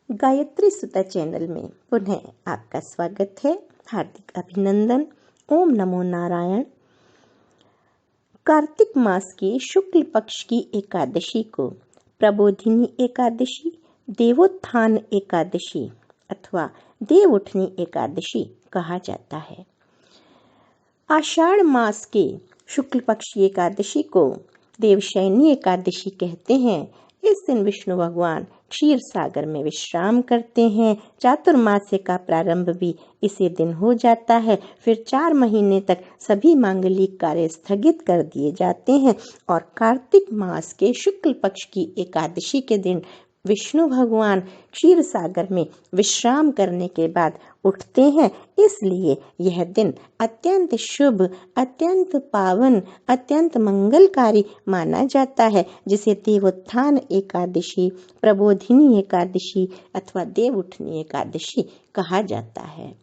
गायत्री सुता चैनल में पुनः आपका स्वागत है। हार्दिक अभिनंदन। ओम नमो नारायण। कार्तिक मास की शुक्ल पक्ष की एकादशी को प्रबोधिनी एकादशी, देवोत्थान एकादशी अथवा देव उठनी एकादशी कहा जाता है। आषाढ़ मास के शुक्ल पक्ष की एकादशी को देवशयनी एकादशी कहते हैं। इस दिन विष्णु भगवान क्षीर सागर में विश्राम करते हैं। चातुर्मास्य का प्रारंभ भी इसी दिन हो जाता है। फिर 4 महीने तक सभी मांगलिक कार्य स्थगित कर दिए जाते हैं और कार्तिक मास के शुक्ल पक्ष की एकादशी के दिन विष्णु भगवान क्षीर सागर में विश्राम करने के बाद उठते हैं। इसलिए यह दिन अत्यंत शुभ, अत्यंत पावन, अत्यंत मंगलकारी माना जाता है, जिसे देवोत्थान एकादशी, प्रबोधिनी एकादशी अथवा देव उठनी एकादशी कहा जाता है।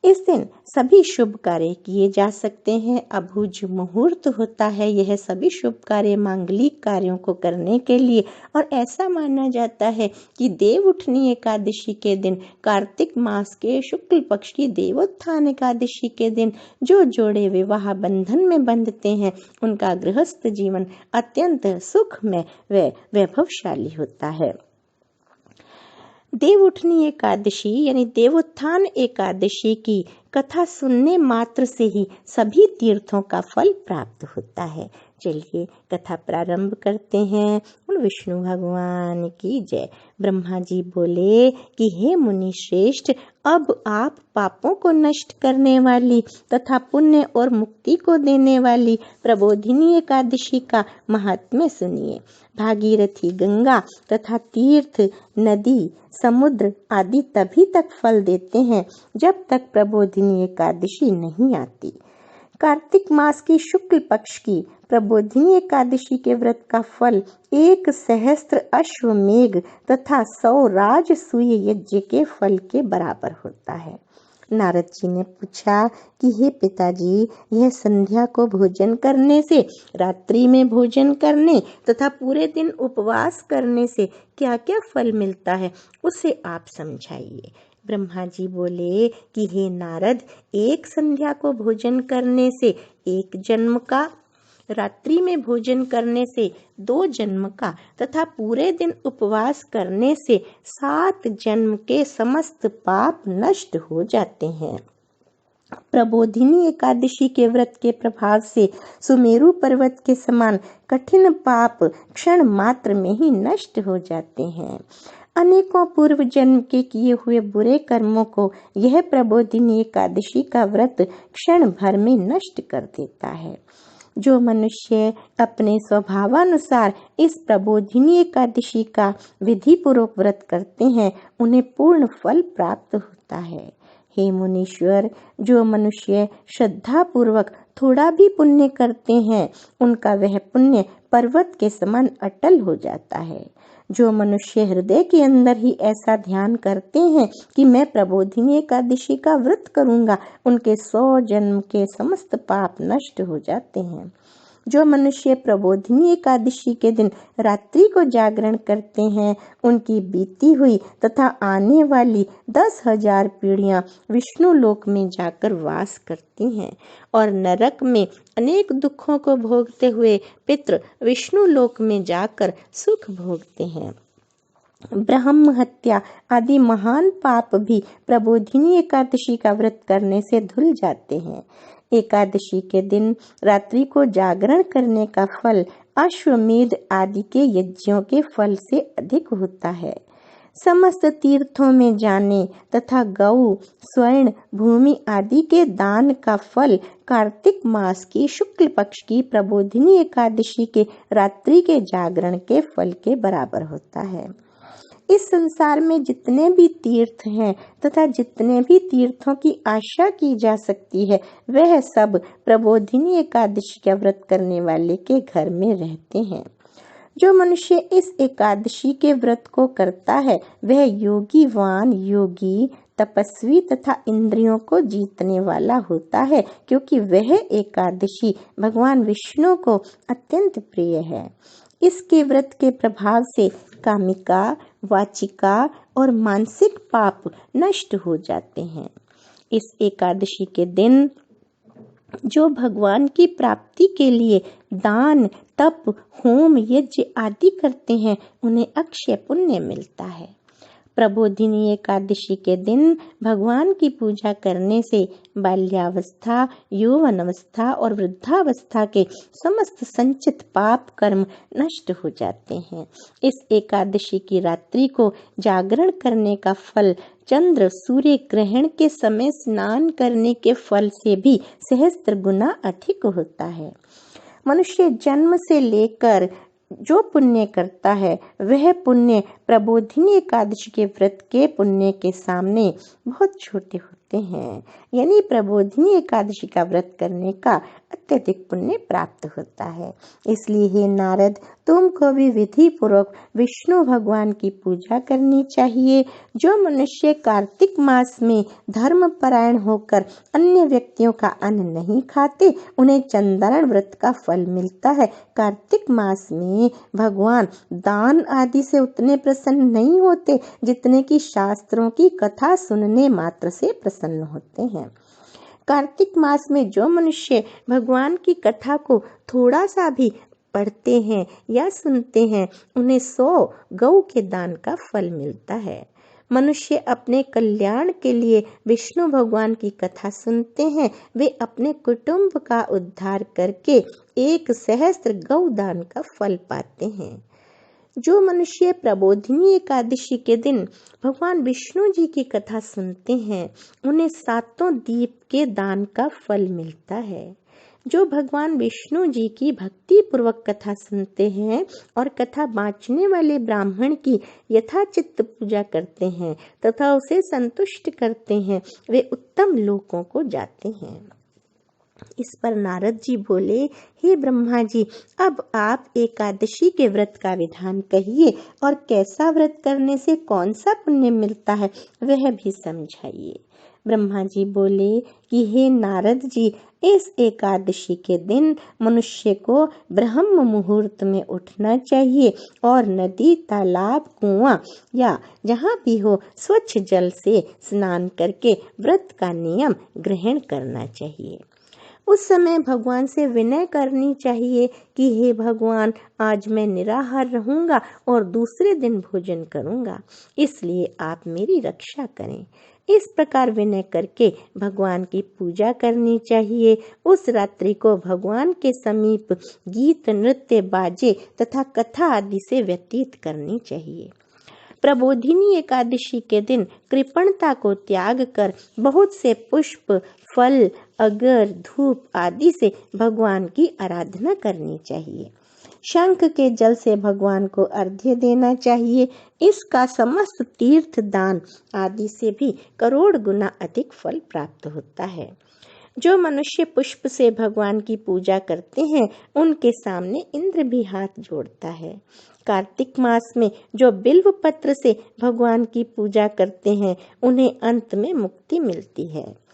इस दिन सभी शुभ कार्य किए जा सकते हैं। अभुज मुहूर्त होता है यह सभी शुभ कार्य मांगलिक कार्यों को करने के लिए, और ऐसा माना जाता है कि देव उठनी एकादशी के दिन, कार्तिक मास के शुक्ल पक्ष की देवोत्थान एकादशी के दिन जो जोड़े विवाह बंधन में बंधते हैं उनका गृहस्थ जीवन अत्यंत सुखमय व वैभवशाली होता है। देव उठनी एकादशी यानी देवोत्थान एकादशी की कथा सुनने मात्र से ही सभी तीर्थों का फल प्राप्त होता है। चलिए कथा प्रारंभ करते हैं। विष्णु भगवान की जय। ब्रह्मा जी बोले कि हे मुनि श्रेष्ठ, अब आप पापों को नष्ट करने वाली तथा पुण्य और मुक्ति को देने वाली प्रबोधिनी एकादशी का महात्म्य सुनिए। भागीरथी गंगा तथा तीर्थ, नदी, समुद्र आदि तभी तक फल देते हैं जब तक प्रबोधिनी एकादशी नहीं आती। कार्तिक मास की शुक्ल पक्ष की प्रबोधिनी एकादशी के व्रत का फल 1 सहस्त्र अश्वमेघ तथा 100 राजसूय यज्ञ के फल के बराबर होता है। नारद जी ने पूछा कि हे पिताजी, यह संध्या को भोजन करने से, रात्रि में भोजन करने तथा पूरे दिन उपवास करने से क्या क्या फल मिलता है, उसे आप समझाइए। ब्रह्मा जी बोले कि हे नारद, एक संध्या को भोजन करने से 1 जन्म का, रात्रि में भोजन करने से 2 जन्म का तथा पूरे दिन उपवास करने से 7 जन्म के समस्त पाप नष्ट हो जाते हैं। प्रबोधिनी एकादशी के व्रत के प्रभाव से सुमेरु पर्वत के समान कठिन पाप क्षण मात्र में ही नष्ट हो जाते हैं। अनेकों पूर्व जन्म के किए हुए बुरे कर्मों को यह प्रबोधिनी एकादशी का व्रत क्षण भर में नष्ट कर देता है। जो मनुष्य अपने स्वभावानुसार इस प्रबोधिनी एकादशी का विधि पूर्वक व्रत करते हैं उन्हें पूर्ण फल प्राप्त होता है। हे मुनीश्वर, जो मनुष्य श्रद्धा पूर्वक थोड़ा भी पुण्य करते हैं उनका वह पुण्य पर्वत के समान अटल हो जाता है। जो मनुष्य हृदय के अंदर ही ऐसा ध्यान करते हैं कि मैं प्रबोधिनी एकादशी का व्रत करूंगा, उनके 100 जन्म के समस्त पाप नष्ट हो जाते हैं। जो मनुष्य प्रबोधिनी एकादशी के दिन रात्रि को जागरण करते हैं उनकी बीती हुई तथा आने वाली 10,000 पीढ़ियां विष्णु लोक में जाकर वास करती हैं और नरक में अनेक दुखों को भोगते हुए पितृ विष्णु लोक में जाकर सुख भोगते हैं। ब्रह्म हत्या आदि महान पाप भी प्रबोधिनी एकादशी का व्रत करने से धुल जाते हैं। एकादशी के दिन रात्रि को जागरण करने का फल अश्वमेध आदि के यज्ञों के फल से अधिक होता है। समस्त तीर्थों में जाने तथा गौ, स्वर्ण, भूमि आदि के दान का फल कार्तिक मास की शुक्ल पक्ष की प्रबोधिनी एकादशी के रात्रि के जागरण के फल के बराबर होता है। इस संसार में जितने भी तीर्थ हैं तथा जितने भी तीर्थों की आशा की जा सकती है वह सब प्रबोधिनी एकादशी का व्रत करने वाले के घर में रहते हैं। जो मनुष्य इस एकादशी के व्रत को करता है वह योगीवान, योगी, तपस्वी तथा इंद्रियों को जीतने वाला होता है, क्योंकि वह एकादशी भगवान विष्णु को अत्यंत प्रिय है। इसके व्रत के प्रभाव से कामिका, वाचिका और मानसिक पाप नष्ट हो जाते हैं। इस एकादशी के दिन जो भगवान की प्राप्ति के लिए दान, तप, होम, यज्ञ आदि करते हैं उन्हें अक्षय पुण्य मिलता है। प्रबोधिनी एकादशी के दिन भगवान की पूजा करने से बाल्यावस्था, यौवनावस्था और वृद्धावस्था के समस्त संचित पाप कर्म नष्ट हो जाते हैं। इस एकादशी की रात्रि को जागरण करने का फल चंद्र सूर्य ग्रहण के समय स्नान करने के फल से भी सहस्त्र गुना अधिक होता है। मनुष्य जन्म से लेकर जो पुण्य करता है वह पुण्य प्रबोधिनी एकादशी के व्रत के पुण्य के सामने बहुत छोटे होते हैं। यानी प्रबोधिनी एकादशी का व्रत करने का अत्यधिक पुण्य प्राप्त होता है। इसलिए हे नारद, तुमको भी विधि पूर्वक विष्णु भगवान की पूजा करनी चाहिए। जो मनुष्य कार्तिक मास में धर्म परायण होकर अन्य व्यक्तियों का अन्न नहीं खाते उन्हें चंद्रायण व्रत का फल मिलता है। कार्तिक मास में भगवान दान आदि से उतने प्रसन्न नहीं होते जितने कि शास्त्रों की कथा सुनने मात्र से प्रसन्न होते हैं। कार्तिक मास में जो मनुष्य भगवान की कथा को थोड़ा सा भी पढ़ते हैं या सुनते हैं उन्हें 100 गौ के दान का फल मिलता है। मनुष्य अपने कल्याण के लिए विष्णु भगवान की कथा सुनते हैं, वे अपने कुटुंब का उद्धार करके 1 सहस्त्र गौ दान का फल पाते हैं। जो मनुष्य प्रबोधिनी एकादशी के दिन भगवान विष्णु जी की कथा सुनते हैं उन्हें 7 दीप के दान का फल मिलता है। जो भगवान विष्णु जी की भक्ति पूर्वक कथा सुनते हैं और कथा बाँचने वाले ब्राह्मण की यथाचित्त पूजा करते हैं तथा उसे संतुष्ट करते हैं वे उत्तम लोकों को जाते हैं। इस पर नारद जी बोले, हे ब्रह्मा जी, अब आप एकादशी के व्रत का विधान कहिए और कैसा व्रत करने से कौन सा पुण्य मिलता है वह भी समझाइए। ब्रह्मा जी बोले कि हे नारद जी, इस एकादशी के दिन मनुष्य को ब्रह्म मुहूर्त में उठना चाहिए और नदी, तालाब, कुआं या जहाँ भी हो स्वच्छ जल से स्नान करके व्रत का नियम ग्रहण करना चाहिए। उस समय भगवान से विनय करनी चाहिए कि हे भगवान, आज मैं निराहार रहूंगा और दूसरे दिन भोजन करूंगा, इसलिए आप मेरी रक्षा करें। इस प्रकार विनय करके भगवान की पूजा करनी चाहिए। उस रात्रि को भगवान के समीप गीत, नृत्य, बाजे तथा कथा आदि से व्यतीत करनी चाहिए। प्रबोधिनी एकादशी के दिन कृपणता को त्याग कर बहुत से पुष्प, फल, अगर, धूप आदि से भगवान की आराधना करनी चाहिए। शंख के जल से भगवान को अर्घ्य देना चाहिए। इसका समस्त तीर्थ दान आदि से भी करोड़ गुना अधिक फल प्राप्त होता है। जो मनुष्य पुष्प से भगवान की पूजा करते हैं उनके सामने इंद्र भी हाथ जोड़ता है। कार्तिक मास में जो बिल्व पत्र से भगवान की पूजा करते हैं उन्हें अंत में मुक्ति मिलती है।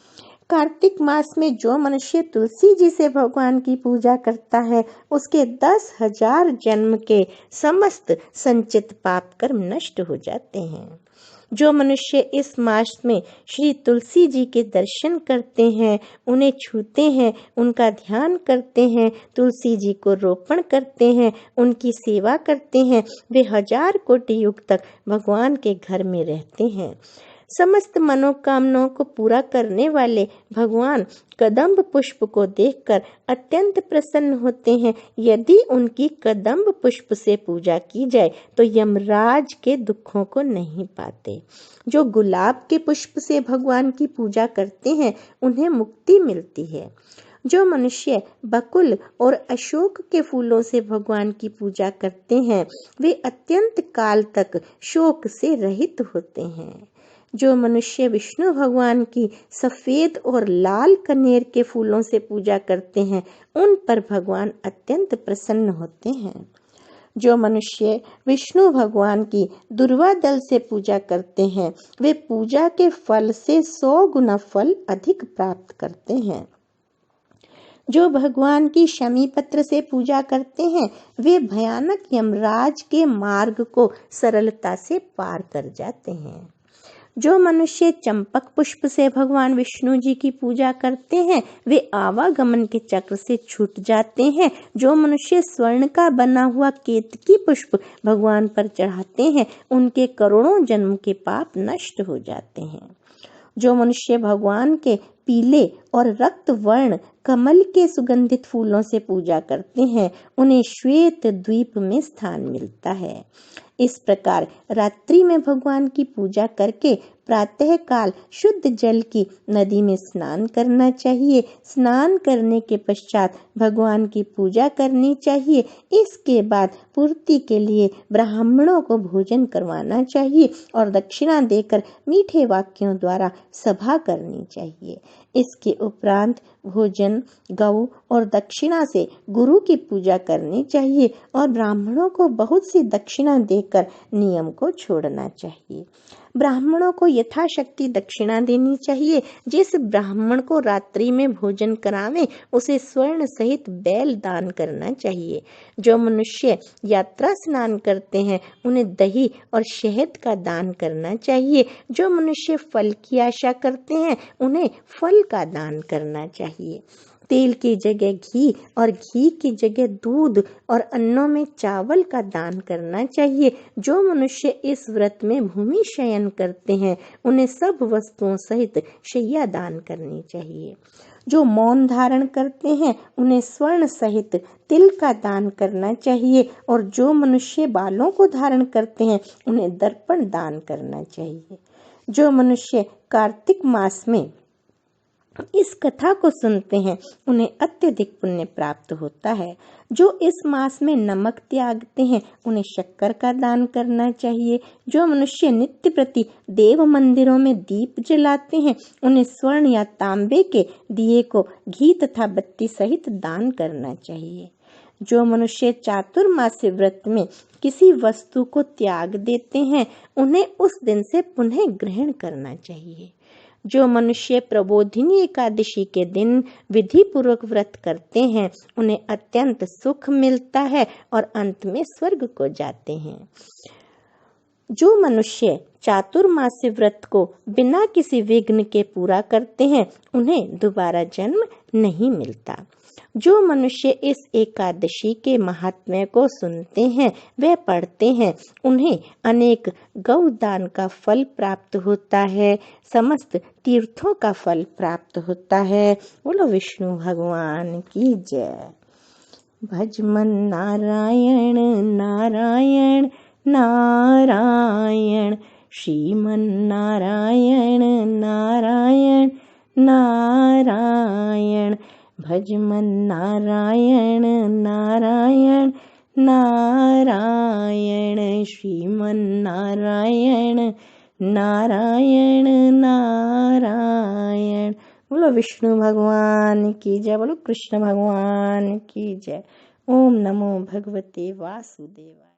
कार्तिक मास में जो मनुष्य तुलसी जी से भगवान की पूजा करता है उसके 10,000 जन्म के समस्त संचित पाप कर्म नष्ट हो जाते हैं। जो मनुष्य इस मास में श्री तुलसी जी के दर्शन करते हैं, उन्हें छूते हैं, उनका ध्यान करते हैं, तुलसी जी को रोपण करते हैं, उनकी सेवा करते हैं, वे 1000 कोटि युग तक भगवान के घर में रहते हैं। समस्त मनोकामनाओं को पूरा करने वाले भगवान कदम्ब पुष्प को देखकर अत्यंत प्रसन्न होते हैं। यदि उनकी कदम्ब पुष्प से पूजा की जाए तो यमराज के दुखों को नहीं पाते। जो गुलाब के पुष्प से भगवान की पूजा करते हैं उन्हें मुक्ति मिलती है। जो मनुष्य बकुल और अशोक के फूलों से भगवान की पूजा करते हैं वे अत्यंत काल तक शोक से रहित होते हैं। जो मनुष्य विष्णु भगवान की सफेद और लाल कनेर के फूलों से पूजा करते हैं उन पर भगवान अत्यंत प्रसन्न होते हैं। जो मनुष्य विष्णु भगवान की दुर्वा दल से पूजा करते हैं वे पूजा के फल से 100 गुना फल अधिक प्राप्त करते हैं। जो भगवान की शमी पत्र से पूजा करते हैं वे भयानक यमराज के मार्ग को सरलता से पार कर जाते हैं। जो मनुष्य चंपक पुष्प से भगवान विष्णु जी की पूजा करते हैं वे आवागमन के चक्र से छूट जाते हैं। जो मनुष्य स्वर्ण का बना हुआ केतकी पुष्प भगवान पर चढ़ाते हैं उनके करोड़ों जन्म के पाप नष्ट हो जाते हैं। जो मनुष्य भगवान के पीले और रक्त वर्ण कमल के सुगंधित फूलों से पूजा करते हैं उन्हें श्वेत द्वीप में स्थान मिलता है। इस प्रकार रात्रि में भगवान की पूजा करके प्रातः काल शुद्ध जल की नदी में स्नान करना चाहिए। स्नान करने के पश्चात भगवान की पूजा करनी चाहिए। इसके बाद पूर्ति के लिए ब्राह्मणों को भोजन करवाना चाहिए और दक्षिणा देकर मीठे वाक्यों द्वारा सभा करनी चाहिए। इसके उपरांत भोजन, गौ और दक्षिणा से गुरु की पूजा करनी चाहिए और ब्राह्मणों को बहुत सी दक्षिणा देकर नियम को छोड़ना चाहिए। ब्राह्मणों को यथाशक्ति दक्षिणा देनी चाहिए। जिस ब्राह्मण को रात्रि में भोजन करावे उसे स्वर्ण सहित बैल दान करना चाहिए। जो मनुष्य यात्रा स्नान करते हैं उन्हें दही और शहद का दान करना चाहिए। जो मनुष्य फल की आशा करते हैं उन्हें फल का दान करना चाहिए। तेल की जगह घी और घी की जगह दूध और अन्नों में चावल का दान करना चाहिए। जो मनुष्य इस व्रत में भूमि शयन करते हैं उन्हें सब वस्तुओं सहित शैया दान करनी चाहिए। जो मौन धारण करते हैं उन्हें स्वर्ण सहित तिल का दान करना चाहिए और जो मनुष्य बालों को धारण करते हैं उन्हें दर्पण दान करना चाहिए। जो मनुष्य कार्तिक मास में इस कथा को सुनते हैं उन्हें अत्यधिक पुण्य प्राप्त होता है। जो इस मास में नमक त्यागते हैं उन्हें शक्कर का दान करना चाहिए। जो मनुष्य नित्य प्रति देव मंदिरों में दीप जलाते हैं उन्हें स्वर्ण या तांबे के दिए को घी तथा बत्ती सहित दान करना चाहिए। जो मनुष्य चातुर्मास्य व्रत में किसी वस्तु को त्याग देते हैं उन्हें उस दिन से पुनः ग्रहण करना चाहिए। जो मनुष्य प्रबोधिनी एकादशी के दिन विधि पूर्वक व्रत करते हैं उन्हें अत्यंत सुख मिलता है और अंत में स्वर्ग को जाते हैं। जो मनुष्य चातुर्मास्य व्रत को बिना किसी विघ्न के पूरा करते हैं उन्हें दोबारा जन्म नहीं मिलता। जो मनुष्य इस एकादशी के महात्म्य को सुनते हैं वे पढ़ते हैं उन्हें अनेक गौदान का फल प्राप्त होता है। समस्त तीर्थों का फल प्राप्त होता है। बोलो विष्णु भगवान की जय। भज मन नारायण नारायण नारायण, श्रीमन नारायण नारायण नारायण। भज मन नारायण नारायण नारायण, श्रीमन नारायण नारायण नारायण। बोलो विष्णु भगवान की जय। बोलो कृष्ण भगवान की जय। ओम नमो भगवते वासुदेवाय।